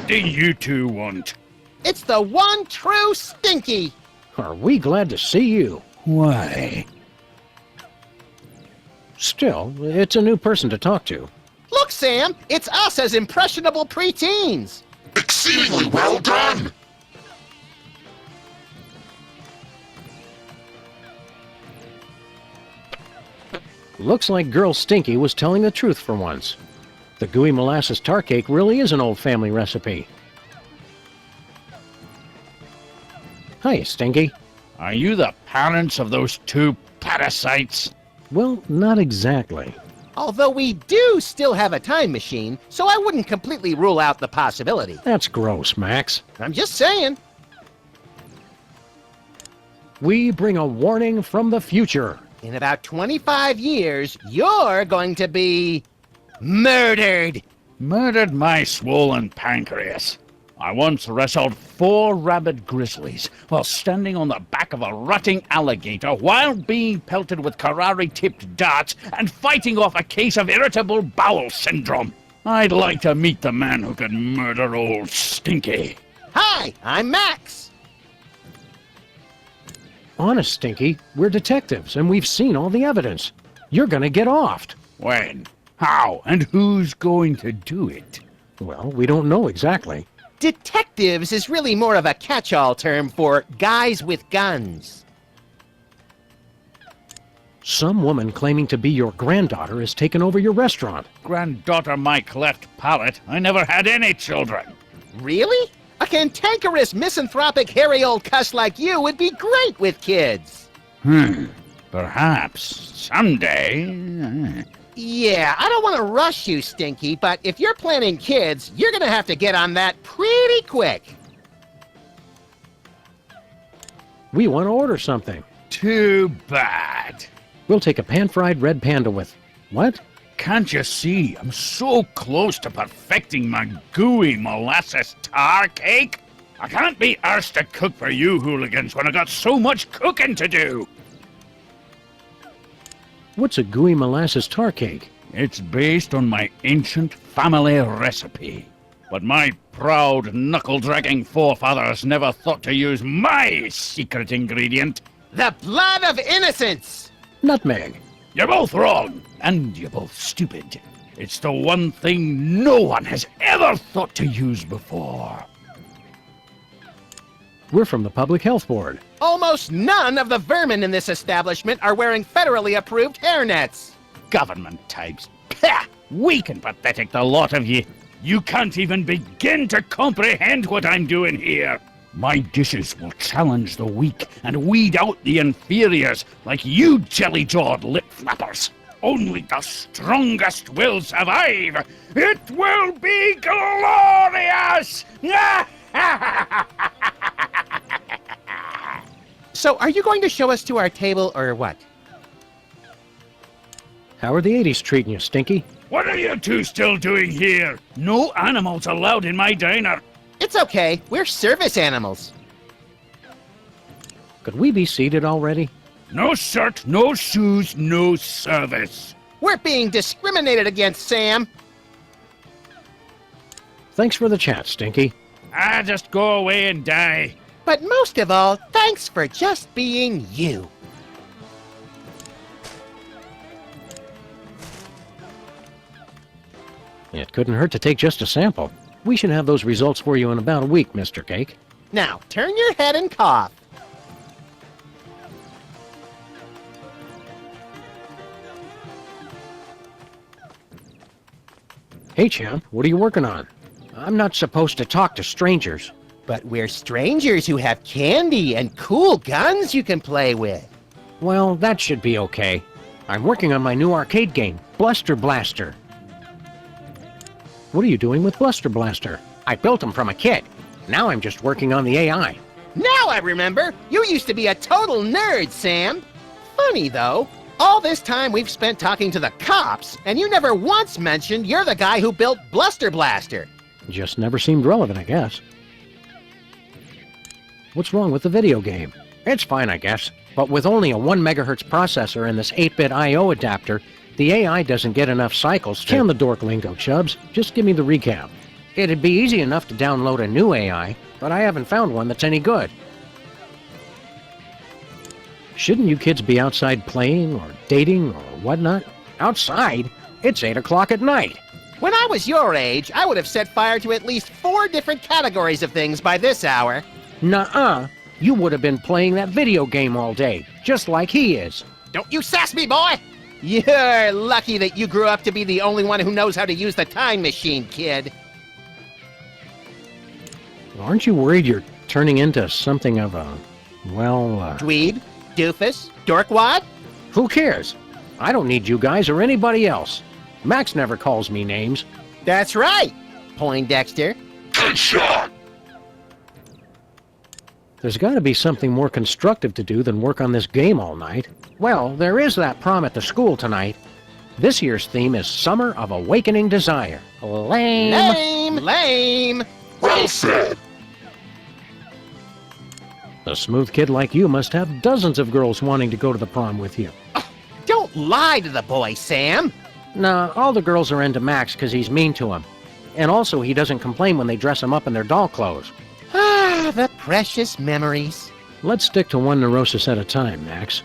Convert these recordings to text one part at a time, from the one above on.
What do you two want? It's the one true Stinky. Are we glad to see you? Why? Still, it's a new person to talk to. Look, Sam, it's us as impressionable preteens. Exceedingly well done! Looks like Girl Stinky was telling the truth for once. The gooey molasses tar cake really is an old family recipe. Hi, Stinky. Are you the parents of those two parasites? Well, not exactly. Although we do still have a time machine, so I wouldn't completely rule out the possibility. That's gross, Max. I'm just saying. We bring a warning from the future. In about 25 years, you're going to be murdered. Murdered my swollen pancreas. I once wrestled 4 rabid grizzlies while standing on the back of a rutting alligator while being pelted with Karari-tipped darts and fighting off a case of irritable bowel syndrome. I'd like to meet the man who could murder old Stinky. Hi, I'm Max. Honest, Stinky, we're detectives and we've seen all the evidence. You're gonna get offed. When? How? And who's going to do it? Well, we don't know exactly. Detectives is really more of a catch-all term for guys with guns. Some woman claiming to be your granddaughter has taken over your restaurant. Granddaughter my cleft palate. I never had any children. Really? A cantankerous, misanthropic, hairy old cuss like you would be great with kids. Perhaps. Someday. Yeah, I don't want to rush you, Stinky, but if you're planning kids, you're gonna have to get on that pretty quick. We want to order something. Too bad. We'll take a pan-fried red panda with... What? Can't you see? I'm so close to perfecting my gooey molasses tar cake. I can't be arsed to cook for you hooligans when I got so much cooking to do. What's a gooey molasses tar cake? It's based on my ancient family recipe. But my proud, knuckle-dragging forefathers never thought to use my secret ingredient. The blood of innocence! Nutmeg. You're both wrong, and you're both stupid. It's the one thing no one has ever thought to use before. We're from the Public Health Board. Almost none of the vermin in this establishment are wearing federally approved hairnets. Government types. Pah! Weak and pathetic, the lot of you. You can't even begin to comprehend what I'm doing here. My dishes will challenge the weak and weed out the inferiors like you jelly-jawed lip-flappers. Only the strongest will survive. It will be glorious! So, are you going to show us to our table, or what? How are the 80s treating you, Stinky? What are you two still doing here? No animals allowed in my diner. It's okay, we're service animals. Could we be seated already? No shirt, no shoes, no service. We're being discriminated against, Sam. Thanks for the chat, Stinky. Just go away and die. But most of all, thanks for just being you. It couldn't hurt to take just a sample. We should have those results for you in about a week, Mr. Cake. Now, turn your head and cough. Hey, champ, what are you working on? I'm not supposed to talk to strangers. But we're strangers who have candy and cool guns you can play with. Well, that should be okay. I'm working on my new arcade game, Bluster Blaster. What are you doing with Bluster Blaster? I built him from a kit. Now I'm just working on the AI. Now I remember! You used to be a total nerd, Sam. Funny, though. All this time we've spent talking to the cops, and you never once mentioned you're the guy who built Bluster Blaster. Just never seemed relevant, I guess. What's wrong with the video game? It's fine, I guess. But with only a 1 megahertz processor and this 8-bit I/O adapter, the AI doesn't get enough cycles to... Can the dork lingo, Chubbs. Just give me the recap. It'd be easy enough to download a new AI, but I haven't found one that's any good. Shouldn't you kids be outside playing or dating or whatnot? Outside? It's 8 o'clock at night. When I was your age, I would have set fire to at least 4 different categories of things by this hour. Nuh-uh. You would have been playing that video game all day, just like he is. Don't you sass me, boy! You're lucky that you grew up to be the only one who knows how to use the time machine, kid. Aren't you worried you're turning into something of a, Dweeb? Doofus? Dorkwad? Who cares? I don't need you guys or anybody else. Max never calls me names. That's right, Poindexter. Good shot! There's got to be something more constructive to do than work on this game all night. Well, there is that prom at the school tonight. This year's theme is Summer of Awakening Desire. Lame. Lame! Lame! Well said! A smooth kid like you must have dozens of girls wanting to go to the prom with you. Don't lie to the boy, Sam. Nah, all the girls are into Max because he's mean to them. And also, he doesn't complain when they dress him up in their doll clothes. Ah, the precious memories. Let's stick to one neurosis at a time, Max.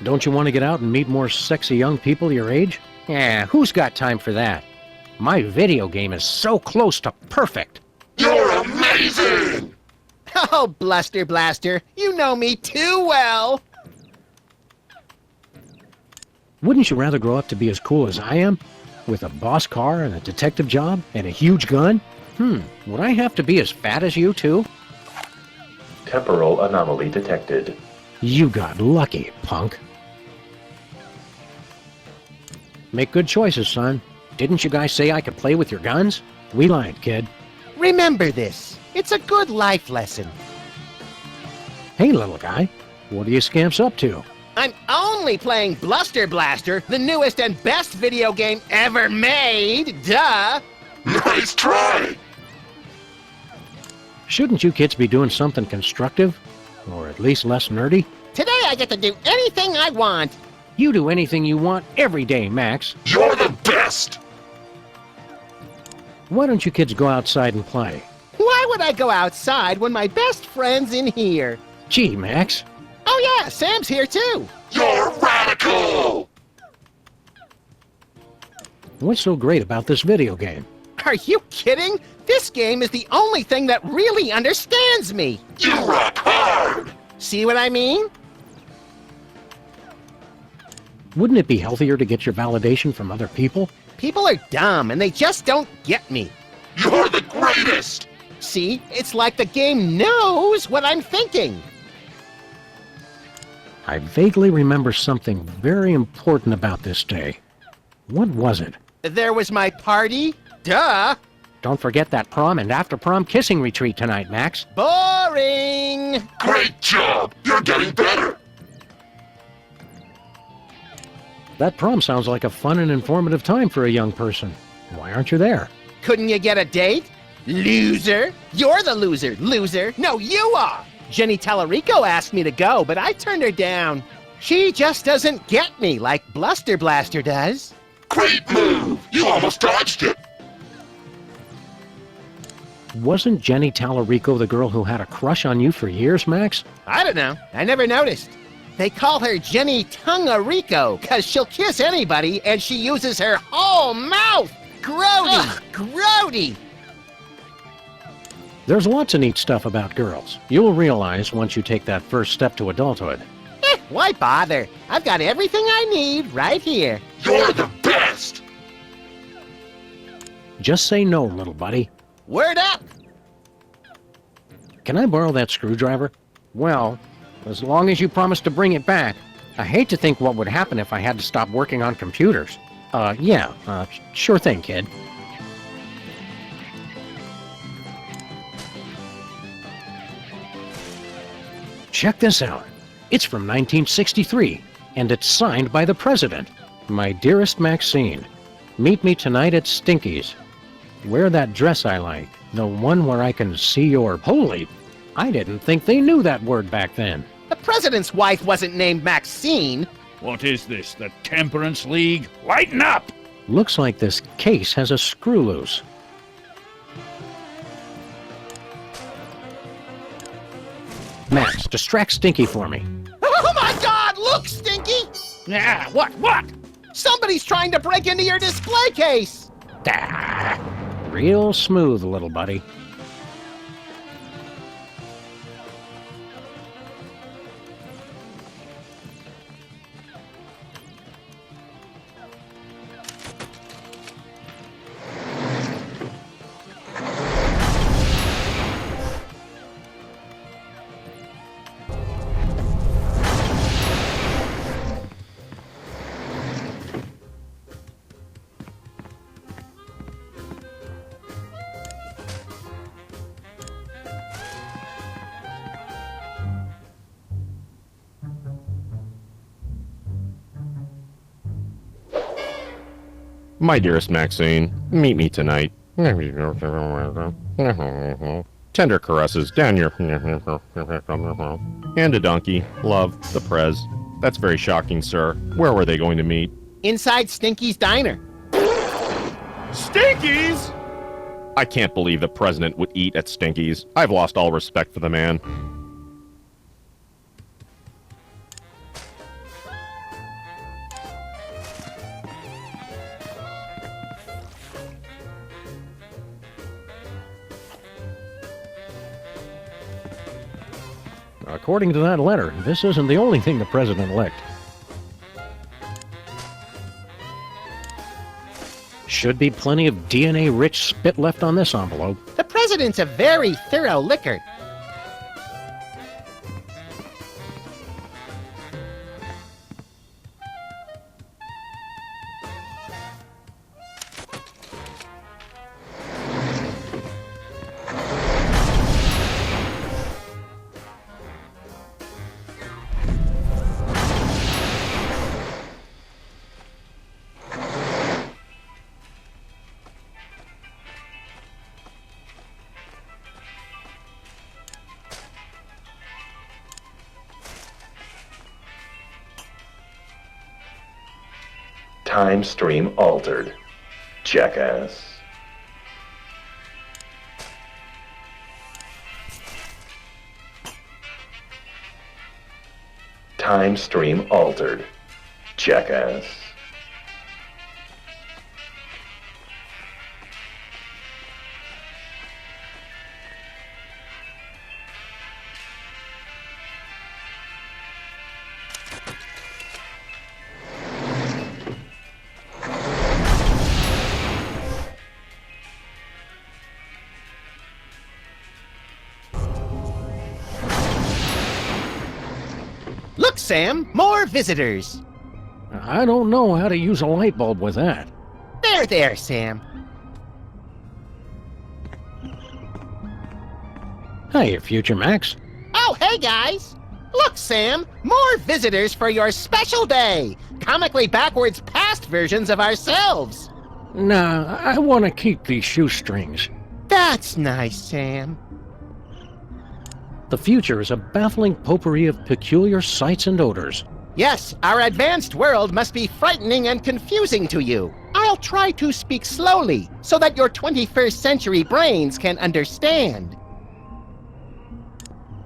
Don't you want to get out and meet more sexy young people your age? Yeah, who's got time for that? My video game is so close to perfect. You're amazing! Oh, Bluster Blaster, you know me too well. Wouldn't you rather grow up to be as cool as I am? With a boss car and a detective job and a huge gun? Would I have to be as fat as you too? Temporal anomaly detected. You got lucky, punk. Make good choices, son. Didn't you guys say I could play with your guns? We lied, kid. Remember this. It's a good life lesson. Hey, little guy. What are you scamps up to? I'm only playing Bluster Blaster, the newest and best video game ever made. Duh! Nice try! Shouldn't you kids be doing something constructive? Or at least less nerdy? Today I get to do anything I want. You do anything you want every day, Max. You're the best! Why don't you kids go outside and play? Why would I go outside when my best friend's in here? Gee, Max. Oh yeah, Sam's here too. You're radical! What's so great about this video game? Are you kidding? This game is the only thing that really understands me. You rock hard! See what I mean? Wouldn't it be healthier to get your validation from other people? People are dumb and they just don't get me. You're the greatest! See, it's like the game knows what I'm thinking. I vaguely remember something very important about this day. What was it? There was my party. Duh! Don't forget that prom and after-prom kissing retreat tonight, Max. Boring! Great job! You're getting better! That prom sounds like a fun and informative time for a young person. Why aren't you there? Couldn't you get a date? Loser! You're the loser, loser! No, you are! Jenny Tallarico asked me to go, but I turned her down. She just doesn't get me like Bluster Blaster does. Great move! You almost dodged it! Wasn't Jenny Tallarico the girl who had a crush on you for years, Max? I don't know. I never noticed. They call her Jenny Tungarico because she'll kiss anybody and she uses her whole mouth. Grody! Ugh, grody! There's lots of neat stuff about girls. You'll realize once you take that first step to adulthood. Why bother? I've got everything I need right here. You're the best! Just say no, little buddy. Word up! Can I borrow that screwdriver? Well, as long as you promise to bring it back. I hate to think what would happen if I had to stop working on computers. Sure thing, kid. Check this out. It's from 1963, and it's signed by the President. My dearest Maxine, meet me tonight at Stinky's. Wear that dress I like, the one where I can see your... Holy! I didn't think they knew that word back then. The president's wife wasn't named Maxine. What is this, the Temperance League? Lighten up! Looks like this case has a screw loose. Max, distract Stinky for me. Oh my God! Look, Stinky! Yeah, what? Somebody's trying to break into your display case! Ah, Real smooth, little buddy. My dearest Maxine, meet me tonight. Tender caresses down your... And a donkey. Love, the Prez. That's very shocking, sir. Where were they going to meet? Inside Stinky's diner. Stinkies! I can't believe the president would eat at Stinky's. I've lost all respect for the man. According to that letter, this isn't the only thing the president licked. Should be plenty of DNA-rich spit left on this envelope. The president's a very thorough licker. Time stream altered. Jackass. Time stream altered. Jackass. Look, Sam, more visitors. I don't know how to use a light bulb with that. There, Sam. Hey, future Max. Oh, hey, guys. Look, Sam, more visitors for your special day. Comically backwards past versions of ourselves. Nah, I want to keep these shoestrings. That's nice, Sam. The future is a baffling potpourri of peculiar sights and odors. Yes, our advanced world must be frightening and confusing to you. I'll try to speak slowly so that your 21st century brains can understand.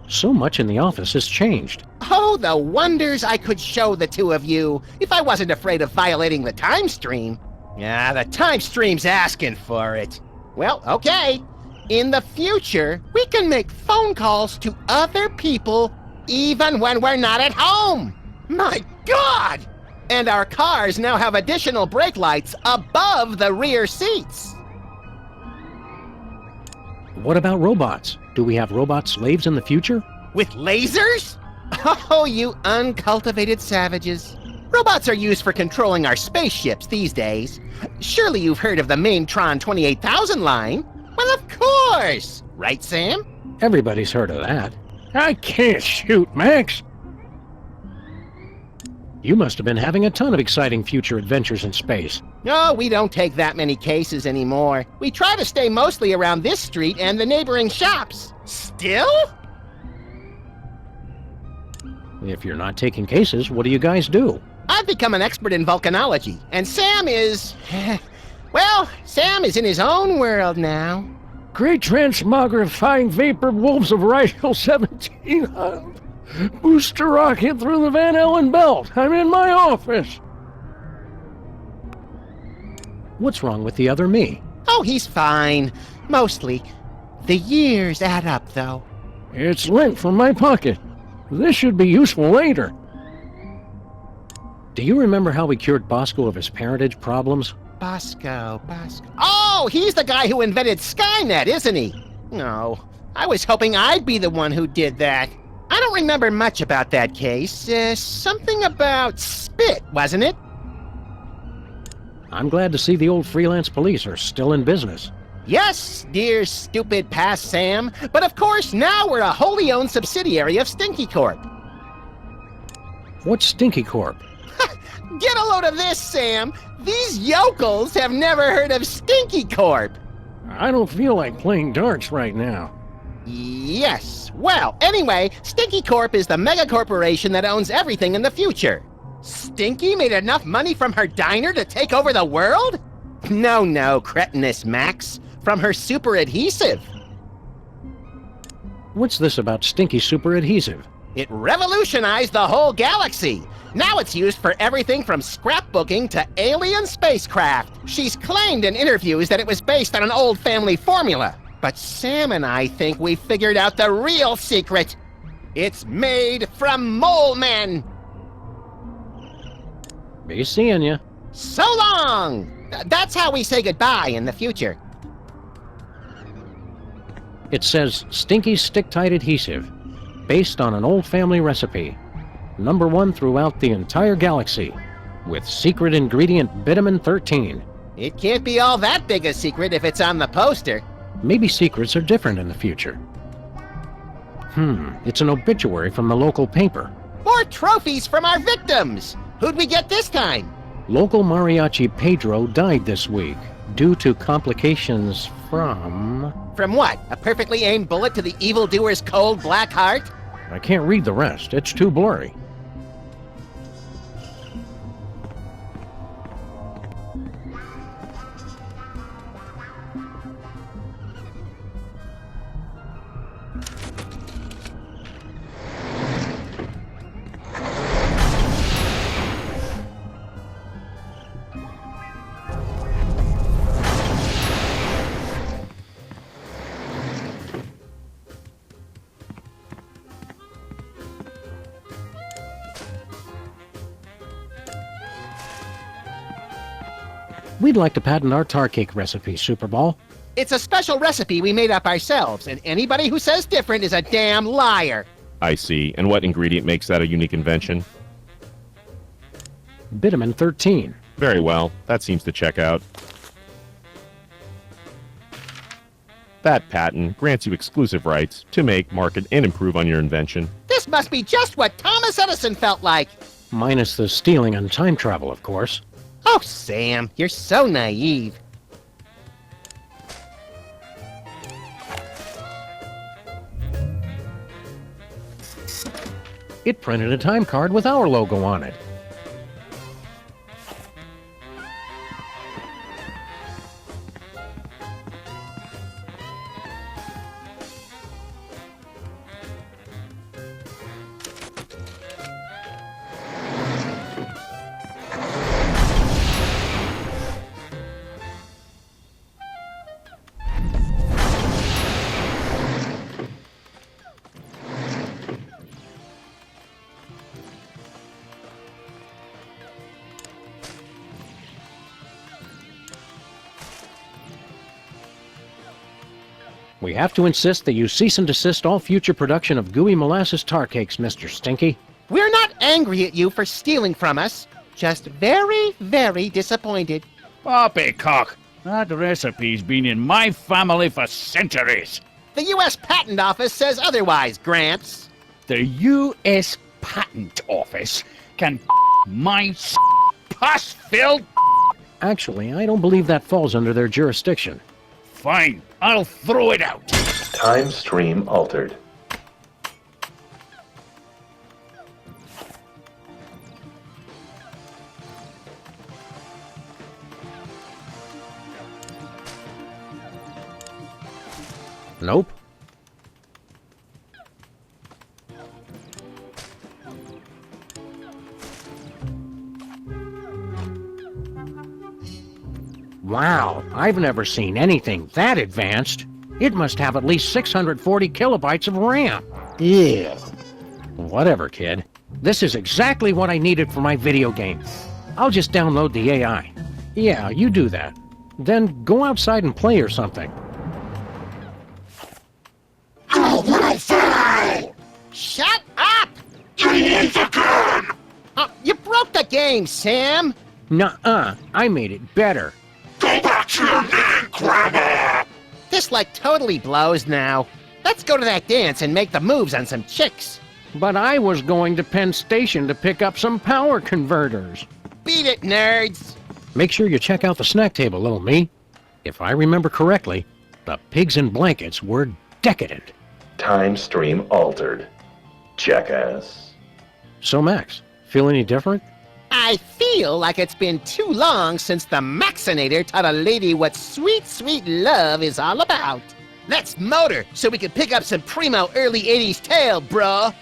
So much in the office has changed. Oh, the wonders I could show the two of you if I wasn't afraid of violating the time stream. Yeah, the time stream's asking for it. Well, okay. In the future, we can make phone calls to other people even when we're not at home. My God! And our cars now have additional brake lights above the rear seats. What about robots? Do we have robot slaves in the future? With lasers? Oh, you uncultivated savages. Robots are used for controlling our spaceships these days. Surely you've heard of the Maintron 28,000 line? Well, of course! Right, Sam? Everybody's heard of that. I can't shoot, Max! You must have been having a ton of exciting future adventures in space. No, we don't take that many cases anymore. We try to stay mostly around this street and the neighboring shops. Still? If you're not taking cases, what do you guys do? I've become an expert in volcanology, and Sam is... well, Sam is in his own world now. Great transmogrifying vapor wolves of Radial 1700. Booster rocket through the Van Allen belt. I'm in my office. What's wrong with the other me? Oh, he's fine. Mostly. The years add up, though. It's lint from my pocket. This should be useful later. Do you remember how we cured Bosco of his parentage problems? Bosco. Oh, he's the guy who invented Skynet, isn't he? No, I was hoping I'd be the one who did that. I don't remember much about that case. Something about spit, wasn't it? I'm glad to see the old freelance police are still in business. Yes, dear stupid past Sam. But of course, now we're a wholly owned subsidiary of Stinky Corp. What's Stinky Corp? Get a load of this, Sam. These yokels have never heard of Stinky Corp. I don't feel like playing darts right now. Yes. Well, anyway, Stinky Corp is the mega corporation that owns everything in the future. Stinky made enough money from her diner to take over the world? No, cretinous Max. From her super adhesive. What's this about Stinky super adhesive? It revolutionized the whole galaxy. Now it's used for everything from scrapbooking to alien spacecraft. She's claimed in interviews that it was based on an old family formula. But Sam and I think we figured out the real secret. It's made from mole men. Be seeing ya. So long! That's how we say goodbye in the future. It says Stinky Stick-Tight Adhesive, based on an old family recipe. #1 throughout the entire galaxy, with secret ingredient bitumen 13. It can't be all that big a secret if it's on the poster. Maybe secrets are different in the future. It's an obituary from the local paper. More trophies from our victims! Who'd we get this time? Local mariachi Pedro died this week, due to complications from... From what? A perfectly aimed bullet to the evildoer's cold black heart? I can't read the rest, it's too blurry. We'd like to patent our tar cake recipe, Superball. It's a special recipe we made up ourselves, and anybody who says different is a damn liar. I see. And what ingredient makes that a unique invention? Bitumen 13. Very well. That seems to check out. That patent grants you exclusive rights to make, market, and improve on your invention. This must be just what Thomas Edison felt like. Minus the stealing and time travel, of course. Oh, Sam, you're so naive. It printed a time card with our logo on it. We have to insist that you cease and desist all future production of gooey molasses tar cakes, Mr. Stinky. We're not angry at you for stealing from us. Just very, very disappointed. Poppycock! That recipe's been in my family for centuries. The U.S. Patent Office says otherwise, Gramps. The U.S. Patent Office can my pus-filled... Actually, I don't believe that falls under their jurisdiction. Fine, I'll throw it out. Time stream altered. Nope. Wow, I've never seen anything that advanced. It must have at least 640 kilobytes of RAM. Yeah. Whatever, kid. This is exactly what I needed for my video game. I'll just download the AI. Yeah, you do that. Then go outside and play or something. Oh, little fool! Shut up! You lose again! You broke the game, Sam! Nuh-uh, I made it better. Go back to your name, Grandma! This like totally blows now. Let's go to that dance and make the moves on some chicks. But I was going to Penn Station to pick up some power converters. Beat it, nerds! Make sure you check out the snack table, little me. If I remember correctly, the pigs in blankets were decadent. Time stream altered. Jackass. So, Max, feel any different? I feel like it's been too long since the Maxinator taught a lady what sweet, sweet love is all about. Let's motor so we can pick up some primo early 80s tale, bruh.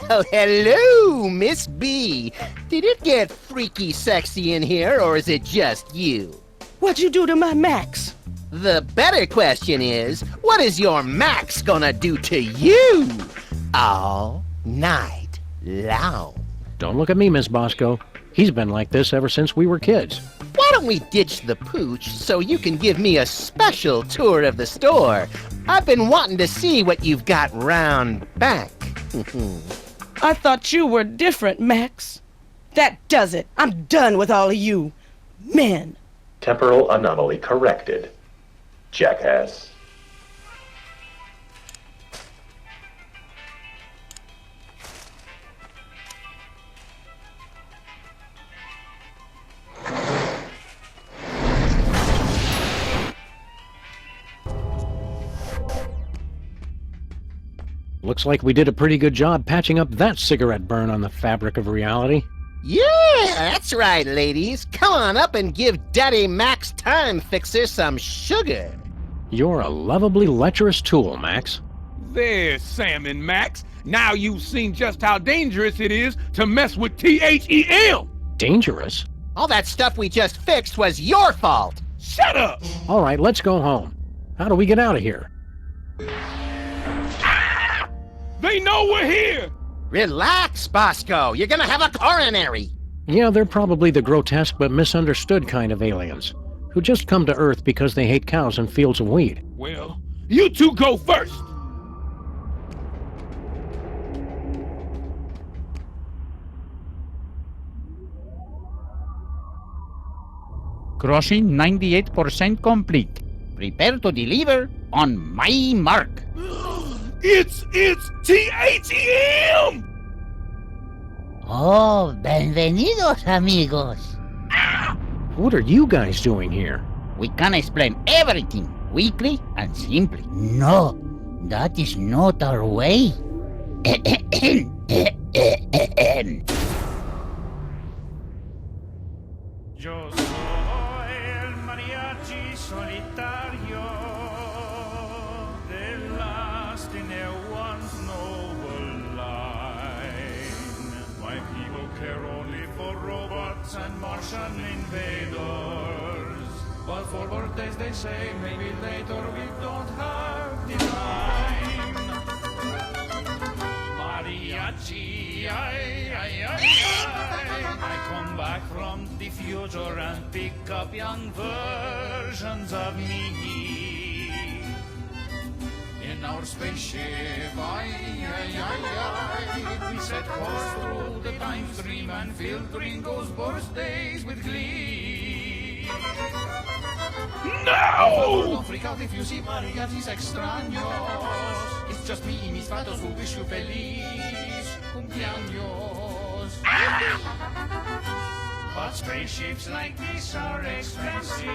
Well, hello, Miss B. Did it get freaky sexy in here, or is it just you? What'd you do to my Max? The better question is, what is your Max gonna do to you all night long? Don't look at me, Miss Bosco. He's been like this ever since we were kids. Why don't we ditch the pooch so you can give me a special tour of the store? I've been wanting to see what you've got round back. I thought you were different, Max. That does it. I'm done with all of you. Men. Temporal anomaly corrected. Jackass. Looks like we did a pretty good job patching up that cigarette burn on the fabric of reality. Yeah, that's right, ladies. Come on up and give Daddy Max Time Fixer some sugar. You're a lovably lecherous tool, Max. There's Sam and Max. Now you've seen just how dangerous it is to mess with THEL. Dangerous? All that stuff we just fixed was your fault. Shut up! All right, let's go home. How do we get out of here? They know we're here! Relax, Bosco. You're gonna have a coronary. Yeah, they're probably the grotesque but misunderstood kind of aliens, who just come to Earth because they hate cows and fields of wheat. Well, you two go first! Crossing 98% complete. Prepare to deliver on my mark. It's THEM! Oh, bienvenidos, amigos. What are you guys doing here? We can explain everything quickly and simply. No, that is not our way. Yo soy el mariachi solitario de last in a once noble line. My people care only for robots and Martian invaders. But for birthdays they say maybe later we don't have the time. Mariachi, ay, ay, ay, ay. I come back from the future and pick up young versions of me. In our spaceship, ay, ay, ay, ay. We set course through the time stream and fill Gringo's birthdays with glee. No! Don't freak out if you see mariachis extraños. It's just me y mis vatos who wish you feliz cumpleaños. But spaceships like this are expensive,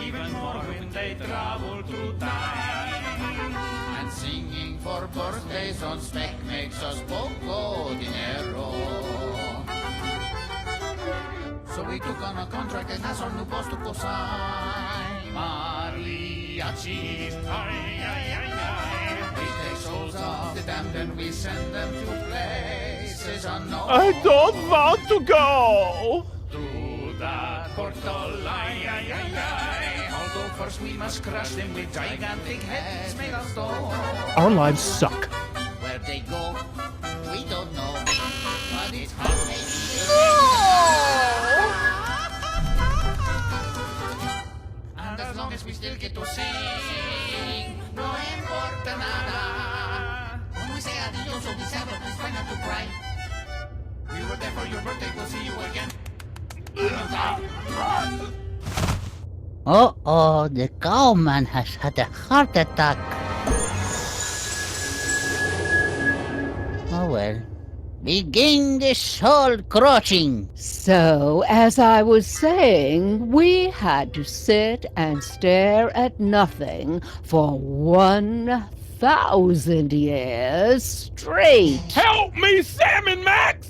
even more when they travel through time. And singing for birthdays on spec makes us poco dinero. So we took on a contract and has our new boss to co-sign. Mariachis, ay, ay, ay, ay. We take souls of the damned and we send them to places unknown. I don't want to go! Through the portal, ay, ay, ay, ay. Although first we must crush them with gigantic heads made of stone. Our lives suck. Where they go, we don't know. But it's hard to make And as long as we still get to sing, no importa nada. When we say adios or we settle, please try not to cry. We were there for your birthday, we'll see you again. Uh-oh, the cowman has had a heart attack. Oh well. Begin the soul crushing. So, as I was saying, we had to sit and stare at nothing for 1,000 years straight. Help me, Sam and Max!